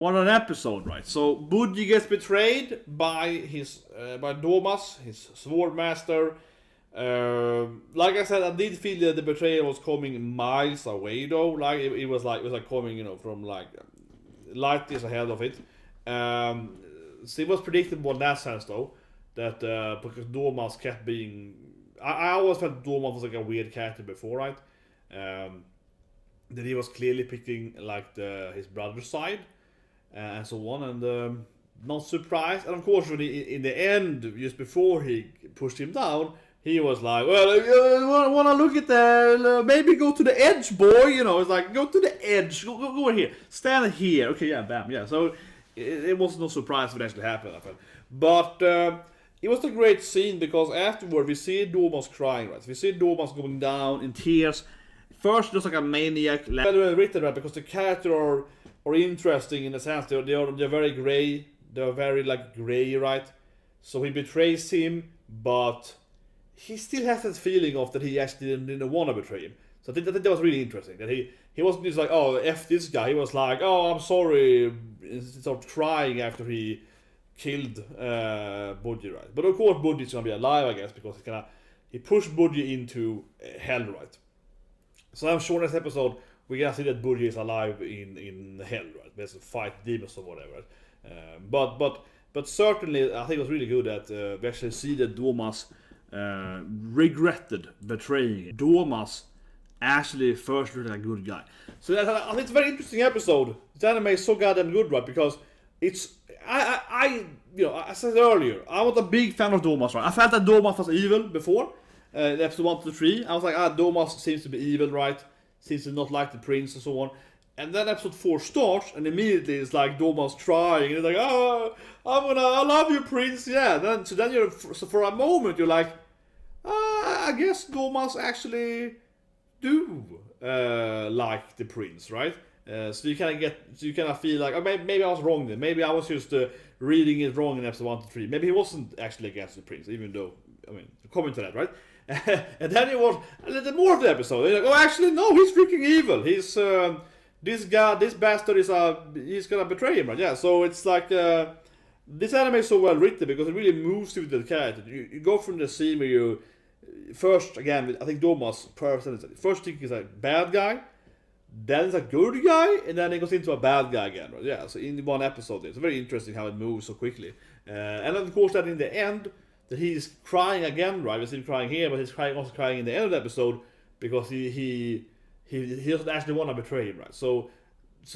on an episode, right? So Budgie gets betrayed by by Domas, his sword master. Like I said, I did feel that the betrayal was coming miles away, though. Like it was like coming, from like light years ahead of it. So it was predictable in that sense, though, that because Domas kept being. I always felt Domas was like a weird character before, right? That he was clearly picking like his brother's side and so on, and not surprised. And of course, when in the end, just before he pushed him down, he was like, "Well, I want to look at that. Maybe go to the edge, boy." It's like, go to the edge. Go over here. Stand here. Okay, yeah, bam, yeah. So it was no surprise when it actually happened, I felt. But it was a great scene because afterward we see Domas crying, right? We see Domas going down in tears. First, just like a maniac. Better written, right? Because the characters are interesting in the sense they're very gray. They're very like gray, right? So he betrays him, but he still has that feeling of that he actually didn't want to betray him. So I think that was really interesting. That he wasn't just like, oh, F this guy. He was like, oh, I'm sorry. Instead of crying after he killed Budgie, right? But of course Budgie's gonna be alive, I guess, because he pushed Budgie into hell, right? So I'm sure next episode we're gonna see that Budgie is alive in hell, right? There's a fight demons or whatever. But certainly I think it was really good that we actually see that Domas regretted betraying him. Domas actually first looked like a good guy. So I think it's a very interesting episode. This anime is so goddamn good, right? Because it's I said earlier, I was a big fan of Domas, right? I felt that Domas was evil before. Episode 1 to 3, I was like, Domas seems to be evil, right? Seems to not like the prince and so on. And then episode 4 starts, and immediately it's like Domas trying, and it's like, I love you, prince, yeah. Then for a moment you're like, I guess Domas actually do like the prince, right? So you kind of feel like, maybe I was wrong then. Maybe I was just reading it wrong in episode 1 to 3. Maybe he wasn't actually against the prince, even though, comment to that, right? And then it was a little more of the episode. They're like, oh, actually, no, he's freaking evil. He's this bastard he's gonna betray him, right? Yeah. So it's like this anime is so well written because it really moves you with the character. You go from the scene where you first, again, I think Domas first think he's a bad guy, then it's a good guy, and then it goes into a bad guy again, right? Yeah. So in one episode, it's very interesting how it moves so quickly, and of course that in the end. That he's crying again, right? We see him crying here, but he's also crying in the end of the episode because he doesn't actually want to betray him, right? So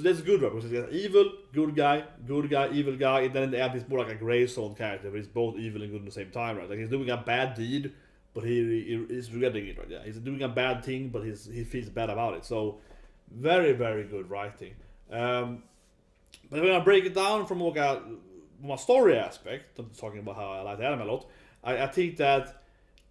that's good, right? Because he's evil, good guy, evil guy, and then in the end he's more like a gray zone character, where he's both evil and good at the same time, right? Like he's doing a bad deed, but he's regretting it, right? Yeah, he's doing a bad thing, but he feels bad about it. So very, very good writing. But when I break it down from a story aspect, I'm talking about how I like the anime a lot. I think that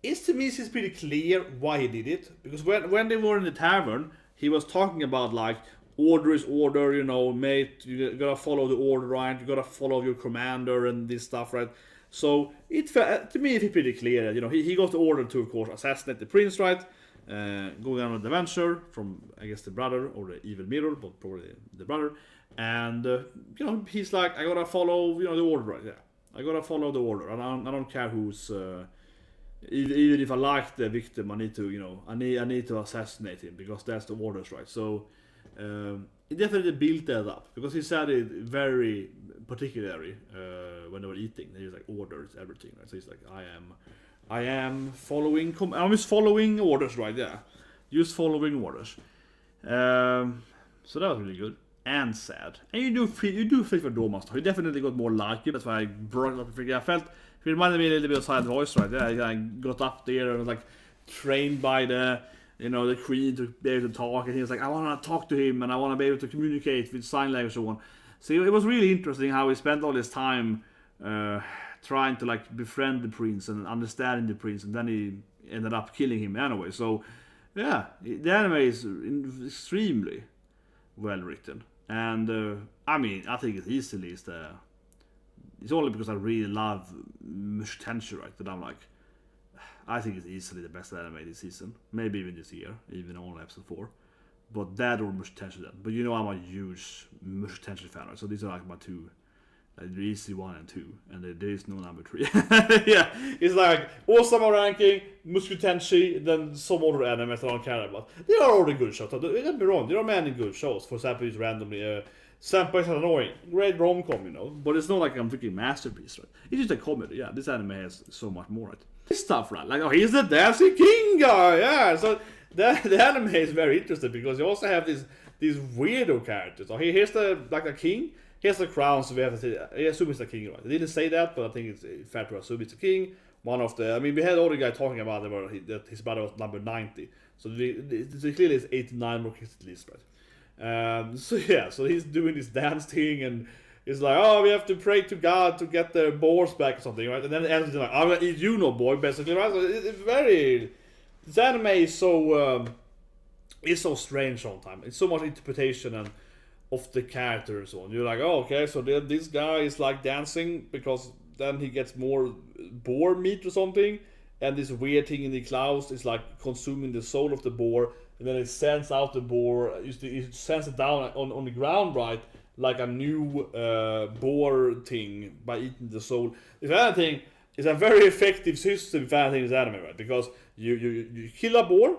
to me it's pretty clear why he did it. Because when they were in the tavern, he was talking about like, order is order, mate, you gotta follow the order, right? You gotta follow your commander and this stuff, right? So to me it's pretty clear that, he got the order to, of course, assassinate the prince, right? Going on an adventure from, I guess, the brother or the evil mirror, but probably the brother. And, he's like, I gotta follow, the order, right? Yeah. I gotta follow the order, and I don't care who's. Even if I like the victim, I need to, I need to assassinate him because that's the orders, right? So he definitely built that up because he said it very particularly when they were eating. He was like, orders everything, right? So he's like, I am following. I'm just following orders, right? Yeah, just following orders. So that was really good. And sad. And you do feel for Domas. He definitely got more like you. That's why I brought it up. I felt it reminded me a little bit of Silent Voice, right? Yeah, I got up there and was like trained by the queen to be able to talk, and he was like, I want to talk to him and I want to be able to communicate with sign language and so on. So it was really interesting how he spent all this time trying to like befriend the prince and understanding the prince, and then he ended up killing him anyway. So yeah, the anime is extremely well written. And I think it easily is it's only because I really love Tenshu, right, that I'm like, I think it's easily the best anime this season, maybe even this year, even on episode 4. but that or Mushitenshi then. But you know I'm a huge Mushitenshi fan, right? So these are like my two, like the easy 1 and 2, and there is no number 3. Yeah, it's like Ōsama Ranking, Mushitenshi, then some other animes that I don't care about. They are all the good shows. Don't get me wrong, there are many good shows. For example, it's randomly Senpai is annoying, great rom-com, you know, but it's not like I'm thinking masterpiece, right? It's just a comedy. Yeah, this anime has so much more, right? This stuff, right? Like, oh, he's the dancing king guy, yeah. So the anime is very interesting because you also have these weirdo characters. So here's the like a king. Here's the crown, so we have to say, I assume it's the king, right? They didn't say that, but I think it's fair to assume it's the king. One of the, I mean, we had all the guy talking about that his brother was number 90. So clearly it's 89 more kids at least, right? So yeah, so he's doing this dance thing, and he's like, oh, we have to pray to God to get the boars back or something, right? And then it ends like, I'm gonna eat you, no boy, basically, right? So it's very, this anime is so strange sometimes. It's so much interpretation and of the character and so on. You're like, oh, okay, so this guy is like dancing because then he gets more boar meat or something, and this weird thing in the clouds is like consuming the soul of the boar. And then it sends out the boar, it sends it down on the ground, right? Like a new boar thing by eating the soul. If anything, it's a very effective system if anything is anime, right? Because you kill a boar,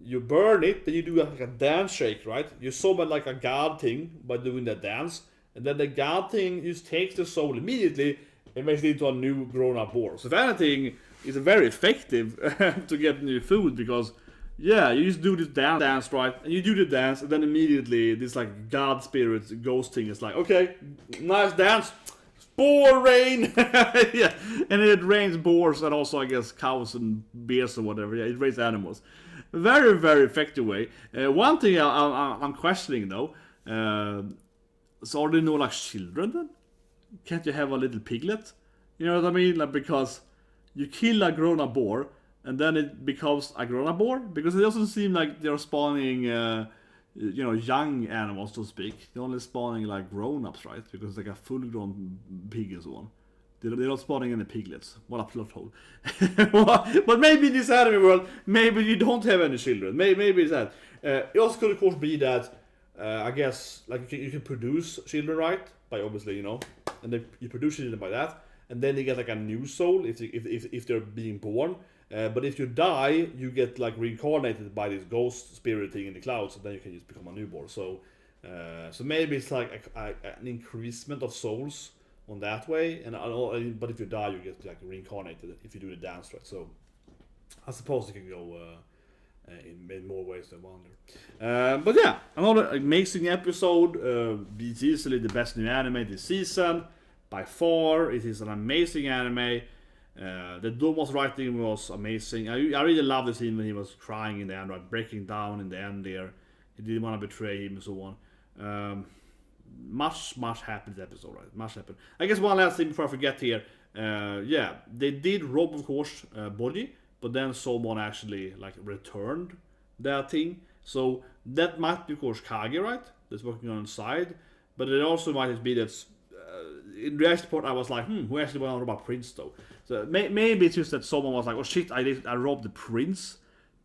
you burn it, then you do like a dance shake, right? You summon like a god thing by doing that dance. And then the god thing just takes the soul immediately and makes it into a new grown-up boar. So if anything, it's very effective to get new food because... yeah, you just do this dance, right? And you do the dance, and then immediately this like god spirit ghost thing is like, okay, nice dance, boar rain, yeah, and it rains boars and also I guess cows and bears or whatever. Yeah, it rains animals. Very, very effective way. One thing I'm questioning though, so are there no like children then? Can't you have a little piglet? You know what I mean? Like because you kill a grown-up boar. And then it becomes a grown-up boar? Because it doesn't seem like they're spawning, young animals, so to speak. They're only spawning, like, grown-ups, right? Because it's like a full-grown pig and so on. They're not spawning any piglets. What a plot hole. But maybe in this anime world, maybe you don't have any children. Maybe it's that. It also could, of course, be that, I guess, like, you can produce children, right? By obviously, you know. And then you produce children by that. And then they get, like, a new soul if they're being born. But if you die, you get like reincarnated by this ghost spirit thing in the clouds, and then you can just become a newborn. So maybe it's like an increasement of souls on that way. But if you die, you get like reincarnated if you do the dance, right? So I suppose it can go in more ways than one. But yeah, another amazing episode. It's easily the best new anime this season by far. It is an amazing anime. The Doma's writing was amazing. I really love the scene when he was crying in the end, right? Breaking down in the end there. He didn't want to betray him and so on. Much happened this episode, right? Much happened. I guess one last thing before I forget here. Yeah, they did rob, of course, body, but then someone actually like returned that thing. So that might be, of course, Kage, right? That's working on the side. But it also might be that in the next part I was like, who actually went on about Prince though? So maybe it's just that someone was like, oh shit, I robbed the prince.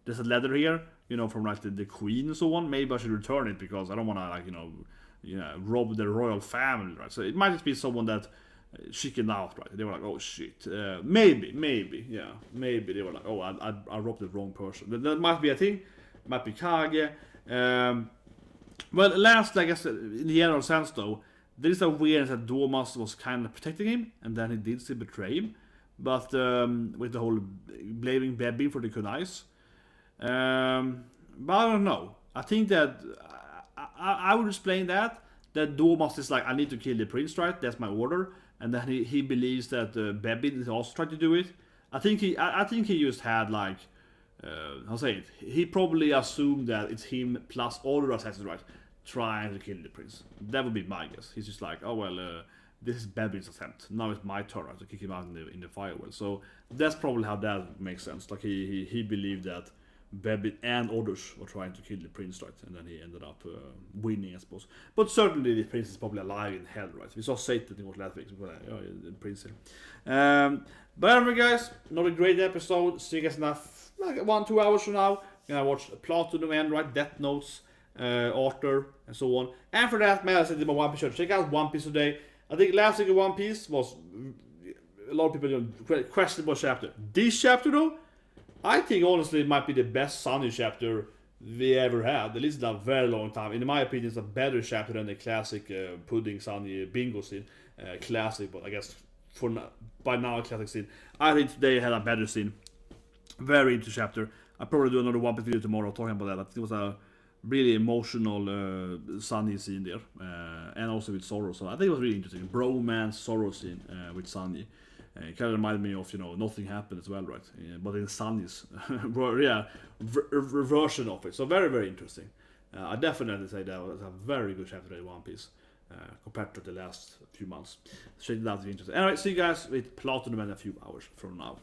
There's a letter here, you know, from like the queen and so on. Maybe I should return it because I don't want to like, rob the royal family, right? So it might just be someone that chickened out, right? They were like, oh shit, maybe, yeah, maybe they were like, oh, I robbed the wrong person. That might be a thing. It might be Kage. Well, last, I guess, in the general sense though, there is a weirdness that Domas was kind of protecting him, and then he did still betray him. But with the whole blaming Bebby for the kunais. But I don't know. I think that I would explain that Domas is like, I need to kill the prince, right? That's my order. And then he believes that Bebby is also trying to do it. I think he just had like, I'll say it. He probably assumed that it's him plus all the assassins, right? Trying to kill the prince. That would be my guess. He's just like, oh well, this is Bebby's attempt. Now it's my turn to kick him out in the firewall. So that's probably how that makes sense. Like he believed that Bebby and others were trying to kill the prince, right? And then he ended up winning, I suppose. But certainly the prince is probably alive in hell, right? We saw Satan in what last week. Oh, the prince here. But anyway, guys, not a great episode. See you guys enough like 1-2 hours from now. Gonna watch Platinum end, right? Death Notes. Arthur, and so on. And for that, man, I said my One Piece chapter. Check out One Piece today. I think last week of One Piece was a lot of people questionable chapter. This chapter though, I think honestly it might be the best Sunny chapter we ever had. At least in a very long time. In my opinion, it's a better chapter than the classic Pudding Sunny bingo scene. Classic, but I guess by now a classic scene. I think today had a better scene. Very into chapter. I'll probably do another One Piece video tomorrow talking about that. I think it was a really emotional Sunny scene there, and also with Zoro. So I think it was really interesting. Bromance Zoro scene with Sunny. It kind of reminded me of, Nothing Happened as well, right? But in Sunny's version of it. So very, very interesting. I definitely say that was a very good chapter in One Piece compared to the last few months. Check it out if you're interested. Anyway, see you guys with Platinum in a few hours from now.